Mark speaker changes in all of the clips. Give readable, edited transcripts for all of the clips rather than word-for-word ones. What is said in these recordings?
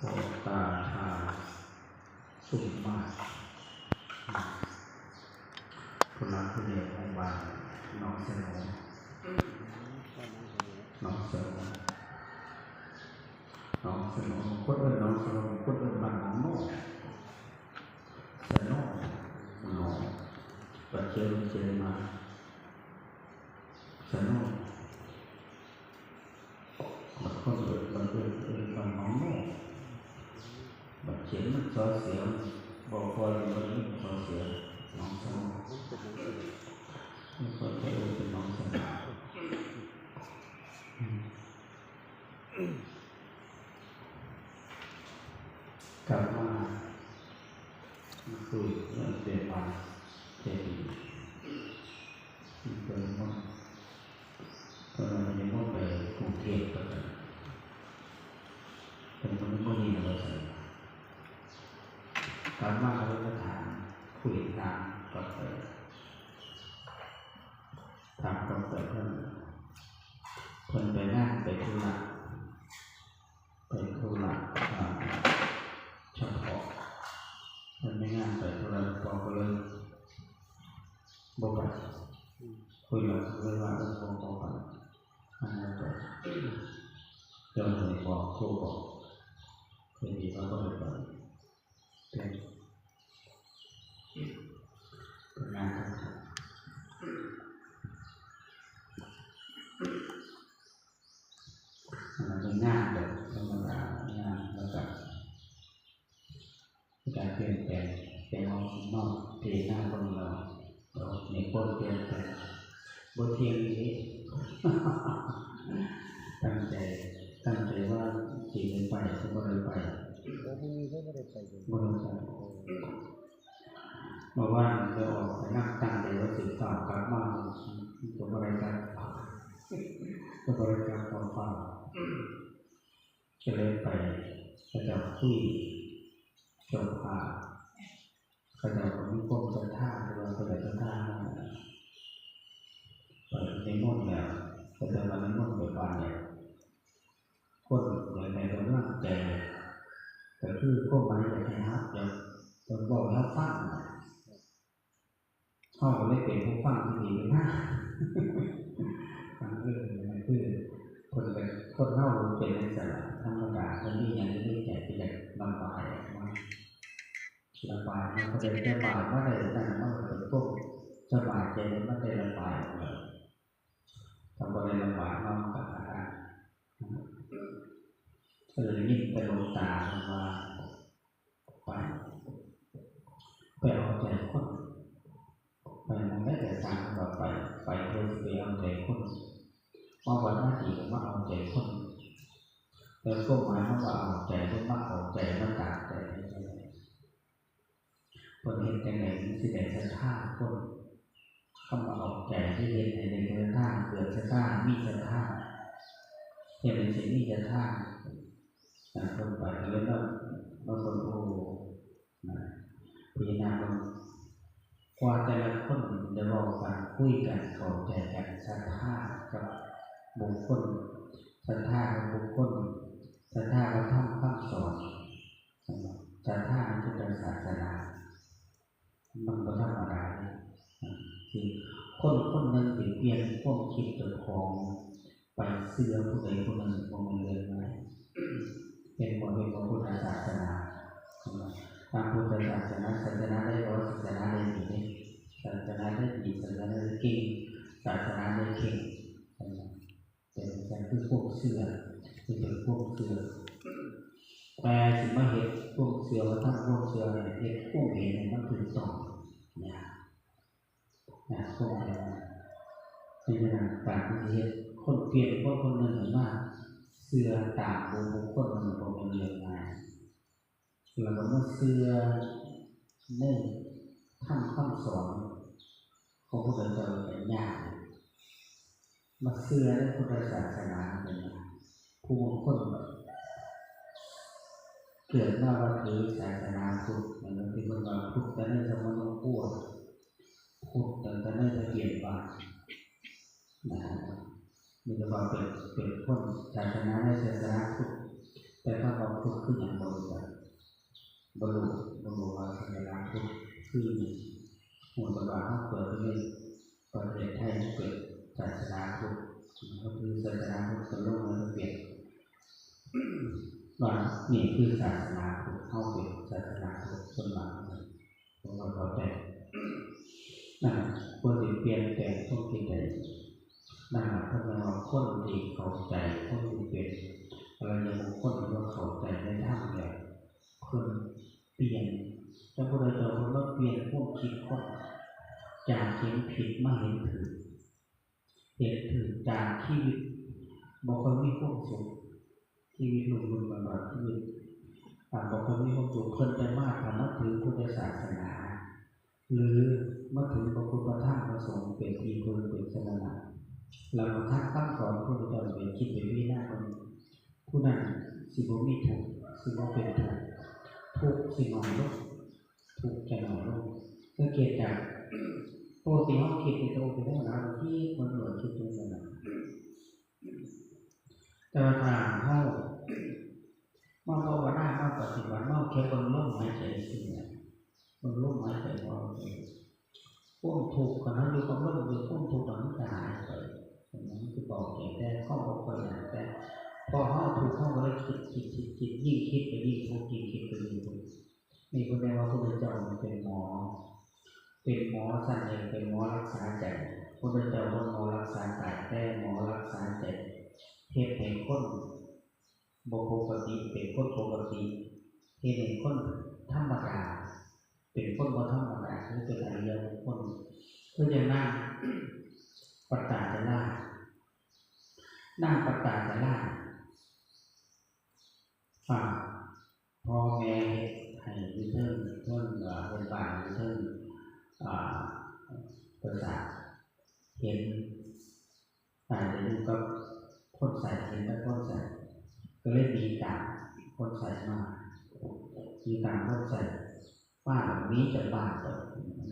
Speaker 1: โอตาทาสุมาคุณรักคุณเดียวในบ้านน้องเสนอน้องเสนอน้องเสนอคนอื่นน้องเสนอคนอื่นบ้านน้องโน่เสนอน้องปัจเจยมาเสนอบางคนบางคนบางน้องโน่บางเขียนมันซอเสียงบอกคอยบางนี้ซอเสียงน้องเสนอไม่ค่อยเป็นน้องเสนอกลับมาคุยเรื่องเปลี่ยนไปเจดีเกิดมันตอนนั้นยังไม่ไปกรุงเทพก็ได้เป็นคนที่ไม่ดีเลยกลับมาเราจะถามคุยถามก็ไปถามก็ไปเพิ่นไปงานไปธุระเฉพาะมันไม่งานไปธุระบอกก็เลยบอกไปคุยกับเลยว่าบอกไปอันนั้นไปเจ้าหน้าที่บอกครูบอกเคยดีว่าก็เลยไปเป็นงานครับมันงานแบบธรรมดางานแล้วก็การเปลี่ยนแปลงเป็นนอกที่หน้าคนเราในคนเปลี่ยนแปลงบทเทียนนี้ตั้งใจว่าจีบไปก็ไม่ได้ไปเมื่อวานจะออกไปนั่งตั้งใจว่าสื่อสารกลับมาจะบริการต่อฟังจะเลยไปก็จะคุยจบผ่าก็จะมีพวกจันท่าหรือว่าตัวจันท่าในมดแล้วก็จะมาในมดเปิดบานเนี่ยคนในโรงงานใจแต่คือพวกมันจะให้ฮับจะบอกแล้วฟังเขาก็ไม่เป็นผู้ฟังที่ดีนะฟังคือคนเล่าเป็นในสระธรรมดาคนนี้ยังไม่แก่ที่จะลำบากมาระบายมันก็จะระบายว่าอะไรต่างๆมันเป็นพวกสบายใจมันได้ระบายออกมาทำอะไรระบายน้องกับอาการก็เลยยิ่งไปลงตามาไปเอาใจคนไปมันไม่แต่ทางต่อไปเพื่อไปเอาใจคนว่าวันหน้าที่ว่าเอาใจคนแล้วก็หมายว่าเอาใจคนมาเอาใจมาตากใจคนเห็นใจไหนสิแต่ศรัทธาคนเข้ามาเอาใจที่เห็นในศรัทธาเกิดศรัทธามีศรัทธาเห็นในสิ่งมีศรัทธาแต่คนไปแล้วเราคนโอ้พิจารณาลงกว่าแต่ละคนจะบอกกันคุยกันเข้าใจกันศรัทธากับบุคคลศรัทธากับบุคคลศรัทธากับคำสอนศรัทธาในพุทธศาสนามันก็ธรรมดาที่คนหนึ่งเปลี่ยนความคิดตัวของไปเสื่อผู้ใดผู้หนึ่งของมันเลยไหมเป็นบทเรียนของพุทธศาสนาทางพุทธศาสนาได้ร้อยศาสนาได้ดีศาสนาได้ดีศาสนาได้เก่งศาสนาได้เก่งเป็นการคือพวกเสื่อคือเป็นพวกเสื่อแต่ถึงมาเห็นพวกเสือว่าทั้งพวกเสือเนี่ยเห็นพวกเห็นมันถึงสองเนี่ยพวกอะไรเป็นขนาดต่างที่เห็นคนเปลี่ยนคนหนึ่งมากเสือต่างบุคคลมันเป็นเรื่องง่ายแล้วก็เสือในท่านคำสอนของพระพุทธเจ้าเป็นยากมาเสือในพุทธศาสนาเป็นผู้บางคนเกิดมาว่าถือศาสนาพุทธเหมือนที่คนว่าพุทธแต่ในสมณะพวกพุทธแต่ในตะเกียบบาทมีแต่ว่าเป็นคนศาสนาในศาสนาพุทธ แต่ถ้าเราพุทธขึ้นอย่างบริสุทธิ์บรรลุว่าสัญลักษณ์พุทธคือหัวบาเขาเกิดขึ้นประเทศไทยเกิดศาสนาพุทธก็คือศาสนาพุทธโลกมันเปลี่ยนว่านี่คือศาสนาพุทธเข้าเป็นศาสนาพุทธส่วนหลังของเราแต่นั่นควรจะเปลี่ยนแปลงทุกทีใดนั่นเพราะเราคนที่เข้าใจคนที่เป็นอะไรอย่างบางคนที่ว่าเข้าใจในทางแบบคนเปลี่ยนแต่พอเราเปลี่ยนพวกคิดคนจากเห็นผิดมาเห็นถูกจากชีวิตบอกคนมีความสุขชีวิตลุ่มๆแบบชีวิตบอกคนมีความสุขคนจะมากทำนับถือพุทธศาสนาหรือมาถึงพระพุทธธรรมประสงค์เป็นที่พึ่งเป็นสรณะเราท่านตั้งสอนผู้ที่จะเป็นคิดเป็นวินาคนผู้นั้นสิบมีถูกสิบเป็นถูกสิน้อยลงถูกจะน้อยลงสังเกตจากปกติเขาคิดในตัวเป็นเรื่องราวที่คนเหนือคิดตรงนั้นแต่ทางเขามาภาวนามาปฏิบัติมาแค่บนลมหายใจสิ่งนี้บนลมหายใจเราพวกถูกกันนะอยู่กับลมอยู่พวกถูกกันจะหายไปอย่างนี้คือบอกแต่ข้อบอกไปอย่างแต่พอเขาถูกเขาก็เลยคิดยิ่งคิดไปยิ่งทุกข์ยิ่งคิดไปยิ่งทุกข์มีคนแปลว่าพระพุทธเจ้าเป็นหมอสั่นเองเป็นหมอรักษาใจพระพุทธเจ้าเป็นหมอรักษาใจแต่หมอรักษาใจเทพเป็นคนปกติเป็นคนปกติเทพเป็นคนธรรมดาเป็นคนบ่ธรรมดาคือเป็นอริยบุคคลเพื่อจะนั่งปัตตาจะล่านั่งปัตตาจะล่าฝ่าพ่อแม่ให้ยืดเทิงเป็นบ่ายยืดเทิงประสาทเห็นตายจะดูกับคนใส่เห็นกับคนใส่ก็เลยมีการคนใส่มามีการคนใส่บ้านแบบนี้จะบ้านแบบ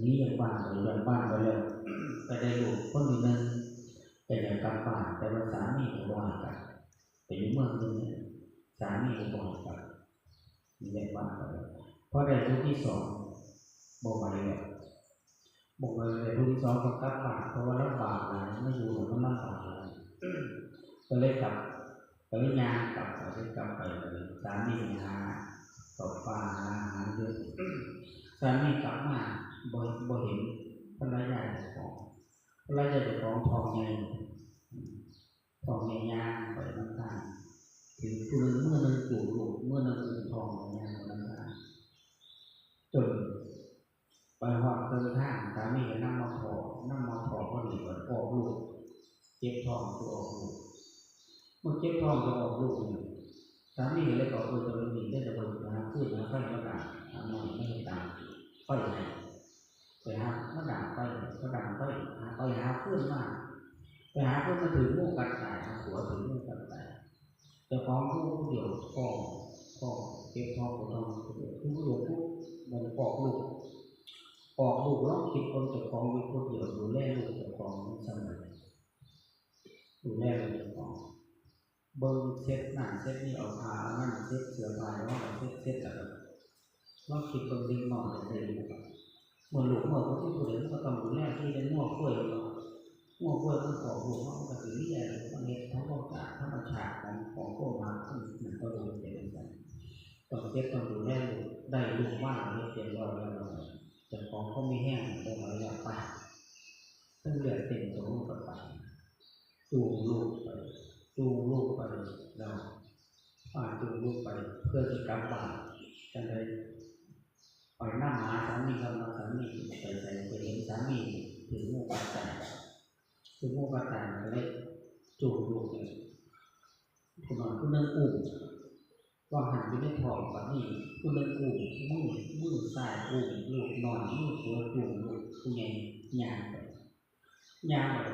Speaker 1: นี้ยังบ้านหรือยังบ้านไปเลยไปได้ลูกคนหนึ่งไปยังกลับบ้านแต่ว่าสามีก็บ่อยกันไปอยู่เมืองนึงสามีก็บ่อยกันมีได้บ้านไปเลยเพราะได้ลูกที่สองบ่ไหวเลยบอกเลยลูกที่สองก็กลับบ้านเพราะว่าลำบากนะไม่อยู่มันลำบากก็เลยกลับไปงานกลับไปเลยสามีหาตกปลาหาเยอะสามีกลับมาบ่เห็นภรรยาเจ้าของทองใหญ่ย่างไปน้ำตาถึงตัวเมื่อนึงจู่ลูกเมื่อนึงทองย่างไปน้ำตาจนไปหอดเดินทางสามีก็นั่งมอทอพอดีก่อนออกลูกเจ็บท้องตัวออกลูกเมื่อเจ็บท้องจะออกลูกอยู่สามีเลยบอกจะเป็นดีได้จะเป็นพูดนะไฟกระดาษหน่อยไม่ตามไฟไหนไปหากระดาษไฟหาเพื่อนมาไปหาเพื่อนมาถือมูกกัดตายหัวถือมูกกัดตายจะฟ้องผู้เดียวฟ้องเก็บท้องผู้เดียวผู้มันปอกลูกแล้วคิดคนจะฟ้องวิผู้เดียวดูแลลูกจะฟ้องสมัยดูแลลูกจะฟ้องเบิ้งเซ็ตหนังเซ็ตนี่เอาผ้านั่นเซ็ตเสือผ้าแล้วเซ็ตอะไรว่าคิดคนดิ้งนอนเลยเหมือนหลวงพ่อเขาที่พูดเลยก็ต้องดูแลที่เป็นง้อกล้วยมันขอหลวงพ่อก็ถือที่ใหญ่บางทีทั้งโอกาสทั้งประชาของโกมามันก็ดูเป็นแบบต้องเซ็ตต้องดูแลได้ลูกว่าเรียบร้อยแล้วแต่ของเขาไม่แห้งได้มาแล้วไปตั้งเดือดเต็มตัวลูกไปจูงลูกไปแล้วจูงลูกไปเพื่อจะกลับบ้านกันเลยไปนั่งหาสามีครับสามีไปเห็นสามีถึงโมกปัจจัยก็เลยจูงลูกเลยคุณนอนคุณนั่งอุ้มวางหันไปในท้องแบบนี้คุณนั่งอุ้มมือซ้ายอุ้มลูกนอนมือขวาจูงลูกคุณยังยางไป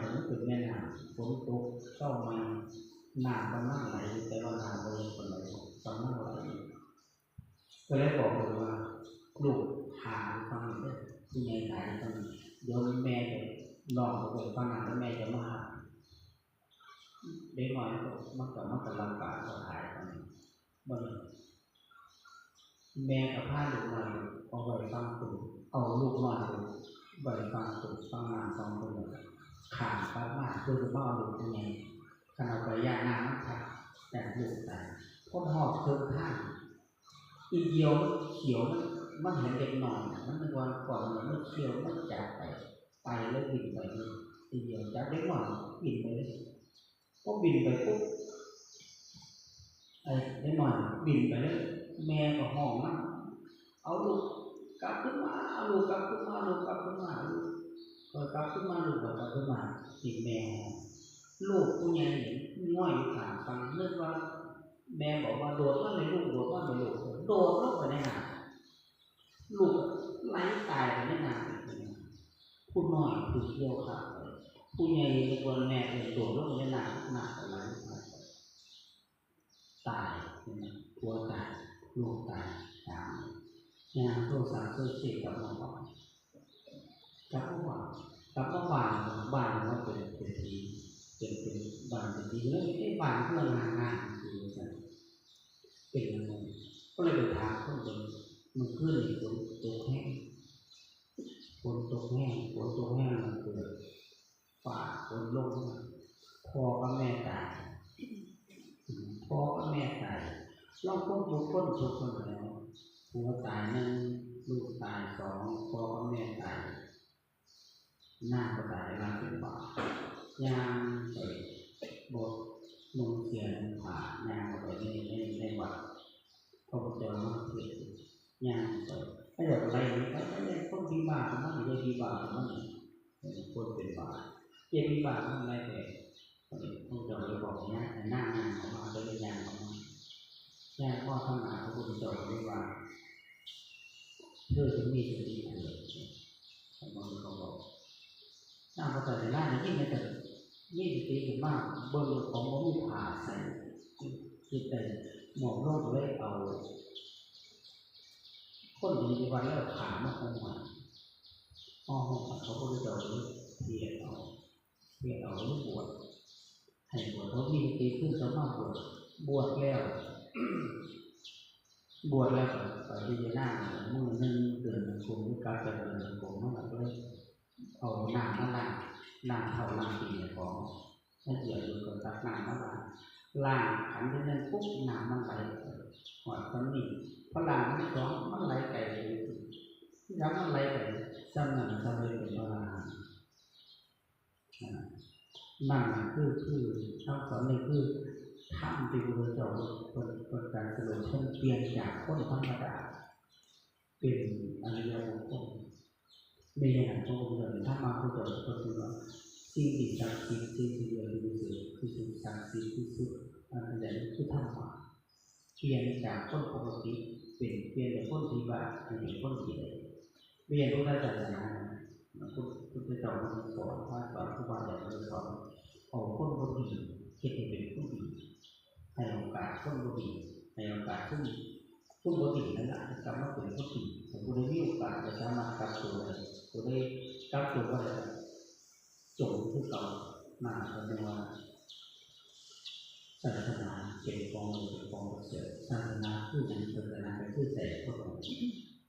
Speaker 1: มันเป็นแม่น้ำฝนตกเศร้ามันน้ำกำลังไหลแต่ว่าน้ำบริสุทธิ์ไหลกำลังไหลก็เลยบอกเลยว่าลูกหาฟังได้ที่ใหญ่ไหนฟังโยนแม่จะลองไปฟังแล้วแม่จะมาหาได้หน่อยมันก็ลำบากก็หายไป บ่ได้แม่กับผ้าลูกน้อยเอาไว้ฟังตุเอาลูกน้อยไว้ฟังตุฟังนานฟังตุขาดไปมากคือว่าเอาลูกยังไงขณะไปย่างน้ำครับแต่ลูกแต่พ่อหอบเคิร์ท่านอีเดียวเขียวมันเห็นเด็กหน่อยมันเป็นวันก่อนมันเขียวมันจากไปแล้วบินไปอีเดียวจากเด็กหน่อยบินไปเลยก็บินไปปุ๊บไอ้เด็กหน่อยบินไปเลยแม่ก็ห้องมันเอาลูกกลับขึ้นมาเอาลูกกลับขึ้นมาลูกกลับขึ้นมาลูกก็กลับขึ้นมาลูกก็กลับขึ้นมาติดแมวลูกผู้ใหญ่ง่อยผ่านฟังเรื่องว่าแม่บอกว่าโดดว่าในลูกโดดว่าในลูกโดดลงไปในน้ำลูกไหลตายไปในน้ำผู้น้อยผู้เที่ยวขาผู้ใหญ่ในคนแม่โดดลงไปในน้ำหนักอะไรตายผัวตายลูกตายตามงานโทรศัพท์โทรเช็คกับน้องกับผู้ว่ากับผู้บ้านว่าเป็นทีเป็นบ้านเป็นทีแล้วไอ้บ้านเพื่องานคือเป็นอะไรก็เลยไปถามคนเดิมมันขึ้นฝนตกแห้งฝนตกแห้งมันเกิดฝ่าฝนลงพ่อกับแม่ตายเราคนทุกคนทุกคนแล้วผัวตายหนึ่งลูกตายสองพ่อกับแม่ตายหน้าก็ตายมาเป็นบาปยางไปบทลงเสียงผ่ายางไปในวัดพระพุทธเจ้ามาเทศยางไปถ้าเกิดอะไรนี่ก็ไม่ได้คนดีบาปมันไม่ได้ดีบาปมันคนเป็นบาปเจ็บดีบาปมันอะไรแต่พระพุทธเจ้าเลยบอกเนี่ยหน้างานของมันจะเป็นยางของมันยางพ่อท่านอาพระพุทธเจ้าเรียกว่าเพื่อจะมีสติเกิดสมมติเขาบอกหน้าพระเจ้าในหน้าในยิ่งในแต่มีสติถึงมากบนของมันมีผ่าใส่จิตใจหมอกร่องเลยเอาคนอยู่ในวันแล้วขามาคงมาห้องเขาก็จะเทียนเอาลูกบวชให้บวชเขามีสติขึ้นจะมากบวชแล้วไปที่จะนั่งมือนึงเดินกลมด้วยการเดินกลมนั่นแหละเลยเอาหน้ามาล้างเท้าล้างตีของให้เกี่ยวกับตักน้ำมาล้างขันที่นั่นปุ๊บน้ำมันไหลหอดคนนี้พอล้างที่สองมันไหลไก่ย้ำมันไหลไก่จำหนังจำเลยเป็นเวลานั่นคือทั้งสองนี่คือทำที่พระเจ้าเป็นการสรุปเปลี่ยนจากคนธรรมดาเป็นอริยบุคคลในอย่างพระองค์เดินถ้ามาพระเจ้าก็คือว่าสิ่งที่ศักดิ์สิทธิ์สิ่งที่เดียวที่สุดคือสิ่งศักดิ์สิทธิ์ที่สุดอันนั้นคือธรรมะเปลี่ยนจากคนปกติเปลี่ยนจากคนที่ว่าเป็นคนที่ใดเปลี่ยนพุทธศาสนาพุทธเจ้าสอนว่าสอนผู้ว่าอย่างเราสอนเอาคนปกติคิดให้เป็นผู้ดีให้โอกาสคนปกติให้โอกาสคนปกตินั่นแหละกลับมาเป็นผู้ดีผมก็ได้มีโอกาสจะสามารถกลับตัวได้ก็ได้กลับตัวว่าจบที่เก่ามาเป็นว่าศาสนาเป็นกองเสือศาสนาคืออย่างศาสนาเป็นคือใจคน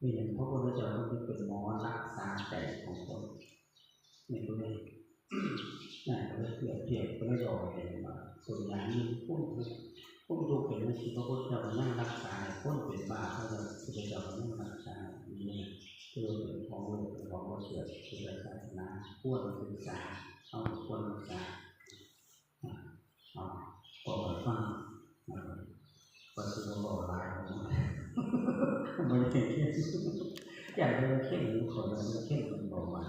Speaker 1: มีอย่างพระพุทธเจ้าที่เป็นหมอรักษาใจของคนในตัวเองนั่นก็เลยเปรียบก็เลยบอกเองว่าส่วนใหญ่นี่ผู้ดูเป็นวิธีพระพุทธเจ้านั่งรักษาคนเป็นบาปพระพุทธเจ้านั่งรักษานี่คือเป็นของโลกเป็นของเสือคือศาสนาควรศึกษาเอาควรศึกษาพอฟังก็คือบอกลายมันจะเข้มอย่างเดียวเข้มคนเราเข้มคนบอกมา